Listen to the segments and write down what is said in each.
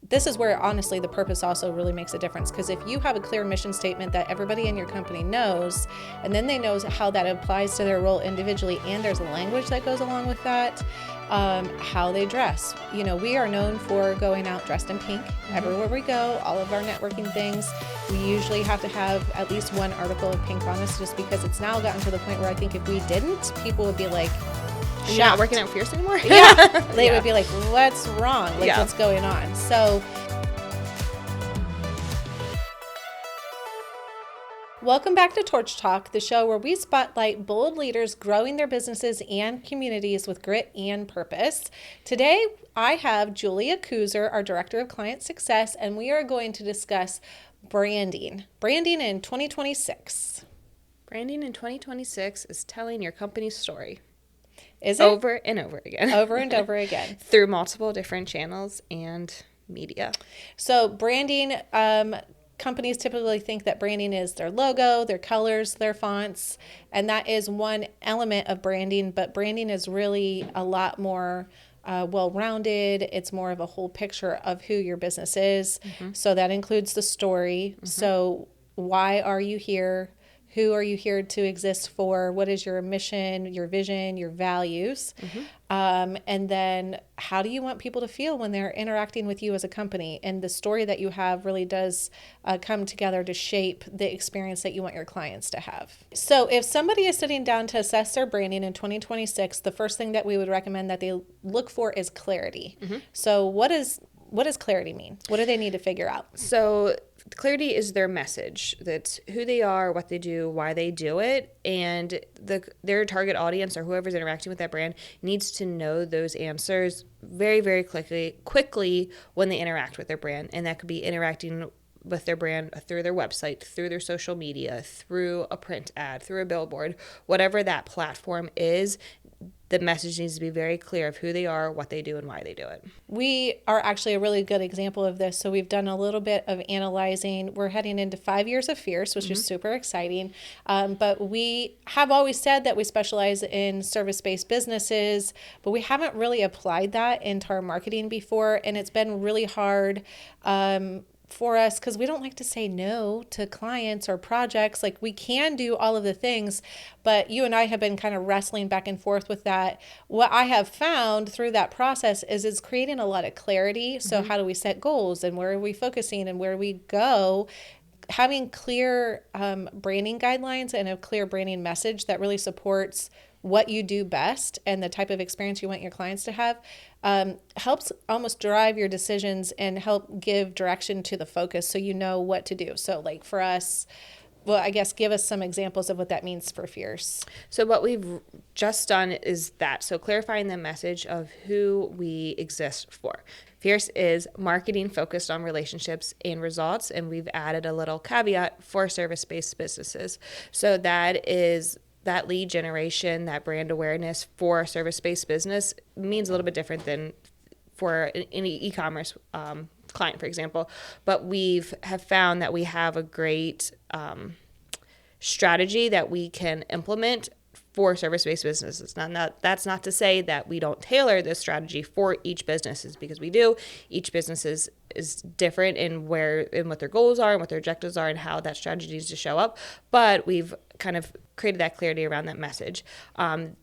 this is where honestly the purpose also really makes a difference, because if you have a clear mission statement that everybody in your company knows, and then they know how that applies to their role individually, and there's language that goes along with that, how they dress. We are known for going out dressed in pink everywhere we go, all of our networking things. We usually have to have at least one article of pink on us, just because it's now gotten to the point where I think if we didn't, people would be like, you're not working at Fierce anymore? Yeah. They would be like, what's wrong? What's going on? So welcome back to Torch Talk, the show where we spotlight bold leaders growing their businesses and communities with grit and purpose. Today, I have Julia Kooser, our Director of Client Success, and we are going to discuss branding. Branding in 2026. Branding in 2026 is telling your company's story. Is it? Over and over again. Over and over again. Through multiple different channels and media. So branding, companies typically think that branding is their logo, their colors, their fonts, and that is one element of branding, but branding is really a lot more well-rounded. It's more of a whole picture of who your business is. Mm-hmm. So that includes the story. Mm-hmm. So why are you here? Who are you here to exist for? What is your mission, your vision, your values? Mm-hmm. And then how do you want people to feel when they're interacting with you as a company? And the story that you have really does come together to shape the experience that you want your clients to have. So if somebody is sitting down to assess their branding in 2026, the first thing that we would recommend that they look for is clarity. Mm-hmm. So what does clarity mean? What do they need to figure out? So clarity is their message. That's who they are, what they do, why they do it, and their target audience or whoever's interacting with that brand needs to know those answers very, very quickly when they interact with their brand. And that could be interacting with their brand through their website, through their social media, through a print ad, through a billboard, whatever that platform is. The message needs to be very clear of who they are, what they do, and why they do it. We are actually a really good example of this. So we've done a little bit of analyzing. We're heading into 5 years of Fierce, which is super exciting. But we have always said that we specialize in service-based businesses, but we haven't really applied that into our marketing before. And it's been really hard for us because we don't like to say no to clients or projects. Like, we can do all of the things, but you and I have been kind of wrestling back and forth with that. What I have found through that process is it's creating a lot of clarity. So how do we set goals, and where are we focusing, and where we go? Having clear branding guidelines and a clear branding message that really supports what you do best and the type of experience you want your clients to have helps almost drive your decisions and help give direction to the focus so you know what to do. So like for us, well, I guess give us some examples of what that means for Fierce. So what we've just done is that. So clarifying the message of who we exist for. Fierce is marketing focused on relationships and results, and we've added a little caveat for service-based businesses. So that is that lead generation, that brand awareness for a service-based business means a little bit different than for any e-commerce client, for example. But have found that we have a great strategy that we can implement for service-based businesses. That's not to say that we don't tailor this strategy for each business, because we do. Each business is different in what their goals are and what their objectives are and how that strategy needs to show up. But we've kind of created that clarity around that message.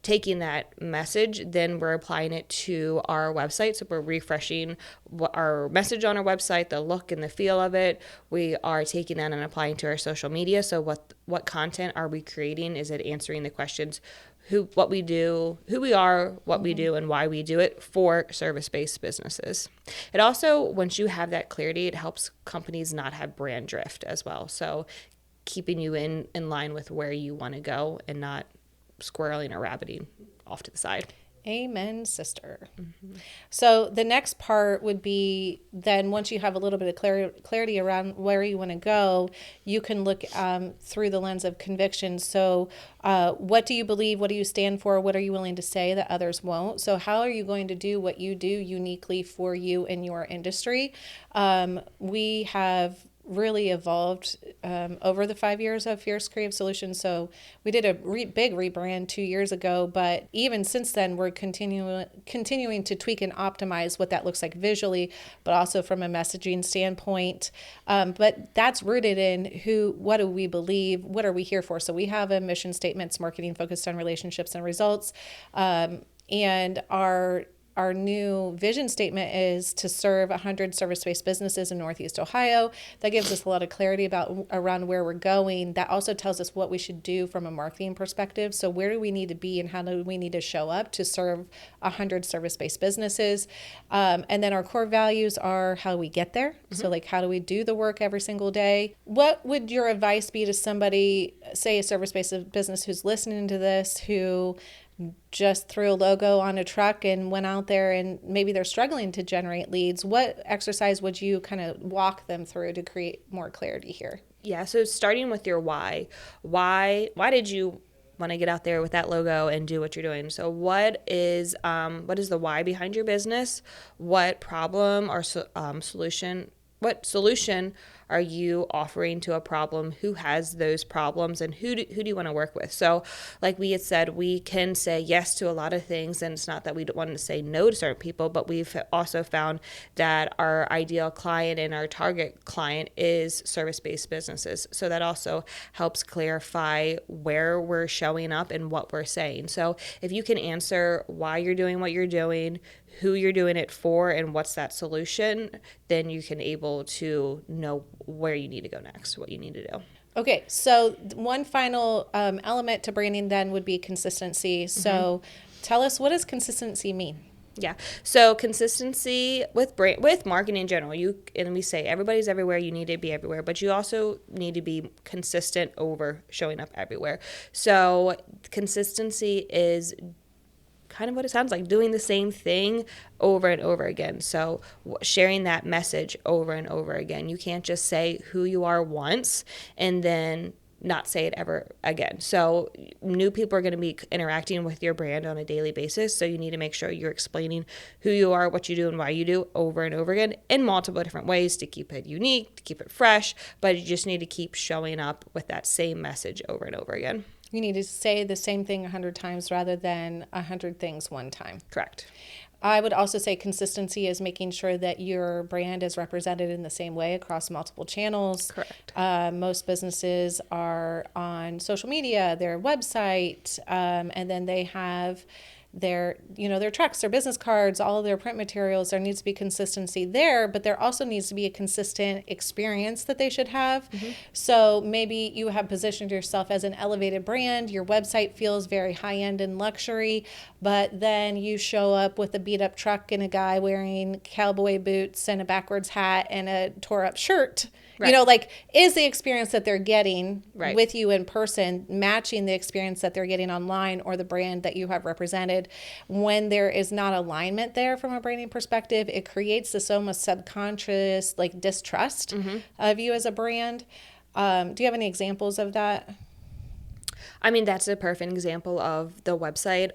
Taking that message, then we're applying it to our website. So we're refreshing our message on our website, the look and the feel of it. We are taking that and applying to our social media. So what content are we creating? Is it answering the questions, what we do, who we are, what we do, and why we do it for service-based businesses. It also, once you have that clarity, it helps companies not have brand drift as well. So keeping you in line with where you want to go and not squirreling or rabbiting off to the side. Amen, sister. Mm-hmm. So the next part would be then once you have a little bit of clarity around where you want to go, you can look through the lens of conviction. So what do you believe? What do you stand for? What are you willing to say that others won't? So how are you going to do what you do uniquely for you in your industry? We have really evolved over the 5 years of Fierce Creative Solutions. So we did a big rebrand 2 years ago, but even since then, we're continuing to tweak and optimize what that looks like visually, but also from a messaging standpoint. But that's rooted in what do we believe? What are we here for? So we have a mission statement, it's marketing focused on relationships and results. And our new vision statement is to serve 100 service-based businesses in Northeast Ohio. That gives us a lot of clarity around where we're going. That also tells us what we should do from a marketing perspective. So where do we need to be and how do we need to show up to serve 100 service-based businesses? And then our core values are how we get there. Mm-hmm. So like, how do we do the work every single day? What would your advice be to somebody, say a service-based business who's listening to this, who just threw a logo on a truck and went out there and maybe they're struggling to generate leads? What exercise would you kind of walk them through to create more clarity here? Yeah, so starting with your why. Why did you want to get out there with that logo and do what you're doing? So what is the why behind your business? What problem or solution? What solution are you offering to a problem? Who has those problems, and who do you want to work with? So like we had said, we can say yes to a lot of things, and it's not that we don't want to say no to certain people, but we've also found that our ideal client and our target client is service-based businesses. So that also helps clarify where we're showing up and what we're saying. So if you can answer why you're doing what you're doing, who you're doing it for, and what's that solution, then you can able to know where you need to go next, what you need to do. Okay, so one final element to branding then would be consistency. So tell us, what does consistency mean? Yeah. So consistency with marketing in general, and we say everybody's everywhere, you need to be everywhere, but you also need to be consistent over showing up everywhere. So consistency is kind of what it sounds like, doing the same thing over and over again. So sharing that message over and over again. You can't just say who you are once and then not say it ever again. So new people are going to be interacting with your brand on a daily basis. So you need to make sure you're explaining who you are, what you do, and why you do over and over again in multiple different ways to keep it unique, to keep it fresh. But you just need to keep showing up with that same message over and over again. You need to say the same thing 100 times rather than 100 things one time. Correct. I would also say consistency is making sure that your brand is represented in the same way across multiple channels. Correct. Most businesses are on social media, their website, and then they have their trucks, their business cards, all of their print materials. There needs to be consistency there, but there also needs to be a consistent experience that they should have. Mm-hmm. So maybe you have positioned yourself as an elevated brand. Your website feels very high-end and luxury, but then you show up with a beat-up truck and a guy wearing cowboy boots and a backwards hat and a tore-up shirt. Right. Is the experience that they're getting right. with you in person matching the experience that they're getting online or the brand that you have represented? When there is not alignment there from a branding perspective, it creates this almost subconscious distrust mm-hmm. of you as a brand. Do you have any examples of that? I mean, that's a perfect example of the website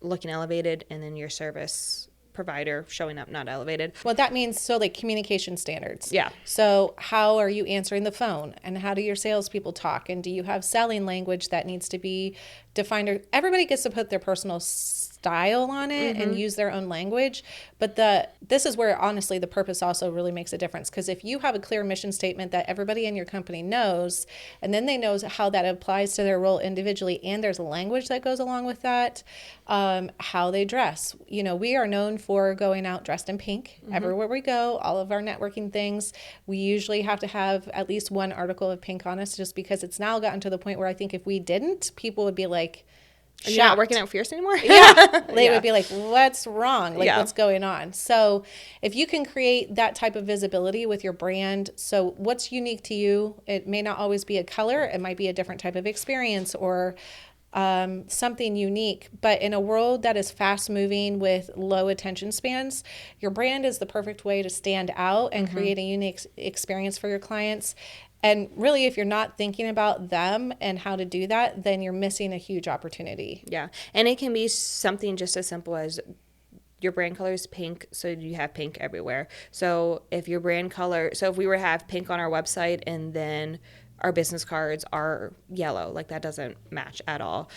looking elevated and then your service provider showing up not elevated. Well, that means communication standards. Yeah. So how are you answering the phone, and how do your salespeople talk, and do you have selling language that needs to be defined? Everybody gets to put their personal style on it mm-hmm. and use their own language, but this is where honestly the purpose also really makes a difference, because if you have a clear mission statement that everybody in your company knows, and then they know how that applies to their role individually, and there's a language that goes along with that, how they dress. We are known for going out dressed in pink mm-hmm. everywhere we go. All of our networking things, we usually have to have at least one article of pink on us, just because it's now gotten to the point where I think if we didn't, people would be like, are you not working out Fierce anymore? Yeah. They would be like, what's wrong? What's going on? So if you can create that type of visibility with your brand, so what's unique to you? It may not always be a color. It might be a different type of experience or something unique. But in a world that is fast moving with low attention spans, your brand is the perfect way to stand out and mm-hmm. create a unique experience for your clients. And really, if you're not thinking about them and how to do that, then you're missing a huge opportunity. Yeah. And it can be something just as simple as your brand color is pink, so you have pink everywhere. So if your brand color, so if we were to have pink on our website and then our business cards are yellow, like that doesn't match at all.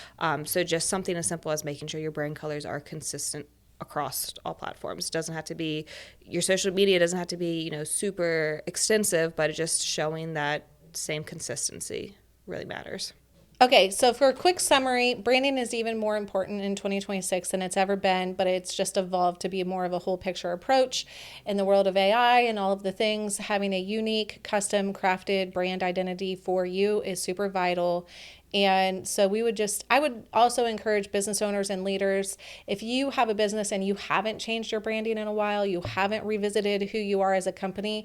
So just something as simple as making sure your brand colors are consistent across all platforms. It doesn't have to be, your social media doesn't have to be, super extensive, but just showing that same consistency really matters. Okay, so for a quick summary, branding is even more important in 2026 than it's ever been, but it's just evolved to be more of a whole picture approach. In the world of AI and all of the things, having a unique, custom crafted brand identity for you is super vital. And so I would also encourage business owners and leaders, if you have a business and you haven't changed your branding in a while, you haven't revisited who you are as a company,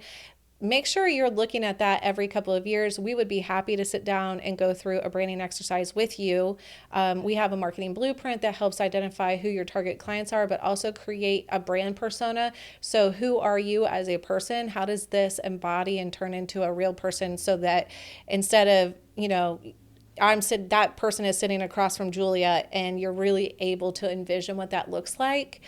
make sure you're looking at that every couple of years. We would be happy to sit down and go through a branding exercise with you. We have a marketing blueprint that helps identify who your target clients are, but also create a brand persona. So who are you as a person? How does this embody and turn into a real person so that instead of, that person is sitting across from Julia and you're really able to envision what that looks like.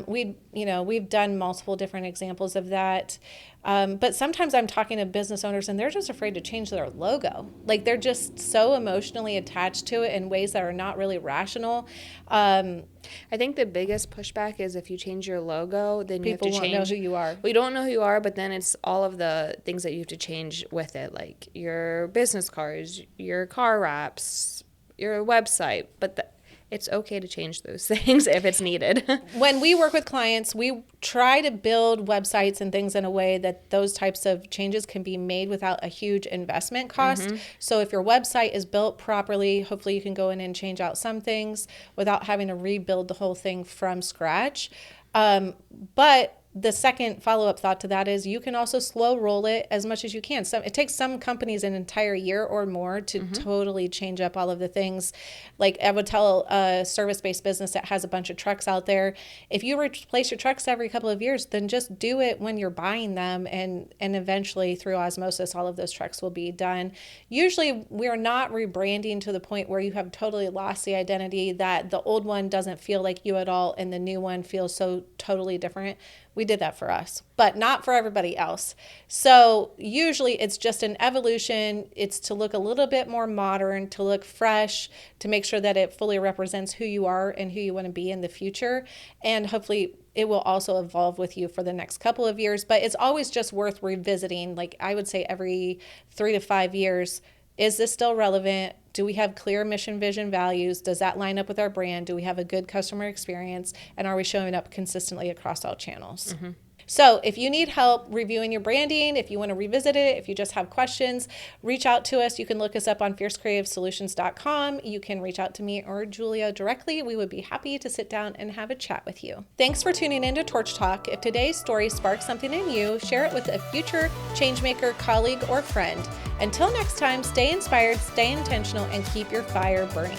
We've done multiple different examples of that. But sometimes I'm talking to business owners and they're just afraid to change their logo. Like they're just so emotionally attached to it in ways that are not really rational. I think the biggest pushback is if you change your logo, then you have to change. People won't know who you are. We don't know who you are, but then it's all of the things that you have to change with it, like your business cards, your car wraps, your website. But it's okay to change those things if it's needed. When we work with clients, we try to build websites and things in a way that those types of changes can be made without a huge investment cost. Mm-hmm. So if your website is built properly, hopefully you can go in and change out some things without having to rebuild the whole thing from scratch. But the second follow-up thought to that is you can also slow roll it as much as you can. It takes some companies an entire year or more to totally change up all of the things. Like I would tell a service-based business that has a bunch of trucks out there, if you replace your trucks every couple of years, then just do it when you're buying them, and eventually through osmosis, all of those trucks will be done. Usually we're not rebranding to the point where you have totally lost the identity, that the old one doesn't feel like you at all and the new one feels so totally different. We did that for us, but not for everybody else. So usually it's just an evolution. It's to look a little bit more modern, to look fresh, to make sure that it fully represents who you are and who you want to be in the future. And hopefully it will also evolve with you for the next couple of years, but it's always just worth revisiting. Like I would say every 3 to 5 years, is this still relevant? Do we have clear mission, vision, values? Does that line up with our brand? Do we have a good customer experience? And are we showing up consistently across all channels? Mm-hmm. So if you need help reviewing your branding, if you want to revisit it, if you just have questions, reach out to us. You can look us up on fiercecreativesolutions.com. You can reach out to me or Julia directly. We would be happy to sit down and have a chat with you. Thanks for tuning in to Torch Talk. If today's story sparks something in you, share it with a future changemaker, colleague, or friend. Until next time, stay inspired, stay intentional, and keep your fire burning.